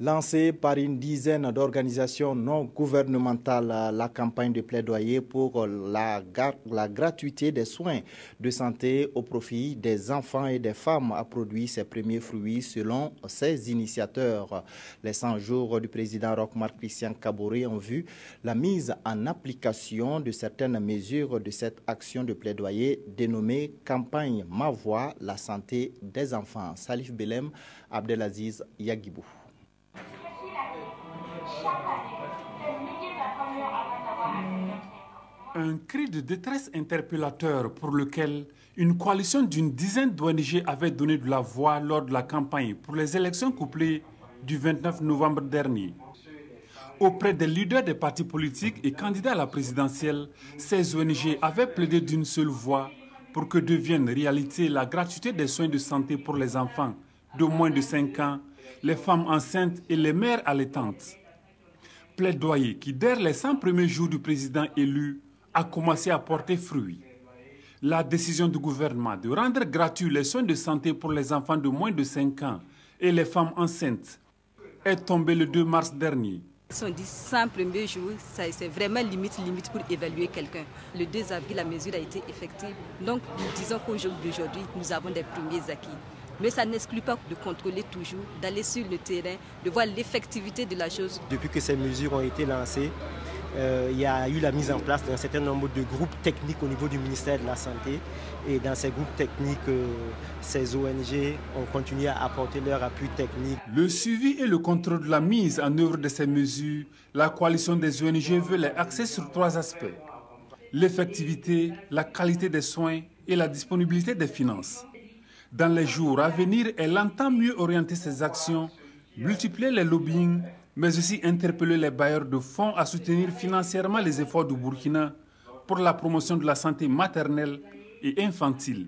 Lancée par une dizaine d'organisations non gouvernementales, la campagne de plaidoyer pour la gratuité des soins de santé au profit des enfants et des femmes a produit ses premiers fruits selon ses initiateurs. Les 100 jours du président Roch-Marc Christian Kaboré ont vu la mise en application de certaines mesures de cette action de plaidoyer dénommée campagne Ma Voix, la santé des enfants. Salif Belem, Abdelaziz Yagibou. Un cri de détresse interpellateur pour lequel une coalition d'une dizaine d'ONG avait donné de la voix lors de la campagne pour les élections couplées du 29 novembre dernier. Auprès des leaders des partis politiques et candidats à la présidentielle, ces ONG avaient plaidé d'une seule voix pour que devienne réalité la gratuité des soins de santé pour les enfants de moins de 5 ans, les femmes enceintes et les mères allaitantes. Plaidoyer qui, dès les 100 premiers jours du président élu, a commencé à porter fruit. La décision du gouvernement de rendre gratuits les soins de santé pour les enfants de moins de 5 ans et les femmes enceintes est tombée le 2 mars dernier. Si on dit 100 premiers jours, c'est vraiment limite pour évaluer quelqu'un. Le 2 avril, la mesure a été effective. Donc, nous disons qu'aujourd'hui, nous avons des premiers acquis. Mais ça n'exclut pas de contrôler toujours, d'aller sur le terrain, de voir l'effectivité de la chose. Depuis que ces mesures ont été lancées, il y a eu la mise en place d'un certain nombre de groupes techniques au niveau du ministère de la Santé. Et dans ces groupes techniques, ces ONG ont continué à apporter leur appui technique. Le suivi et le contrôle de la mise en œuvre de ces mesures, la coalition des ONG veut les axer sur 3 aspects. L'effectivité, la qualité des soins et la disponibilité des finances. Dans les jours à venir, elle entend mieux orienter ses actions, multiplier les lobbyings, mais aussi interpeller les bailleurs de fonds à soutenir financièrement les efforts du Burkina pour la promotion de la santé maternelle et infantile.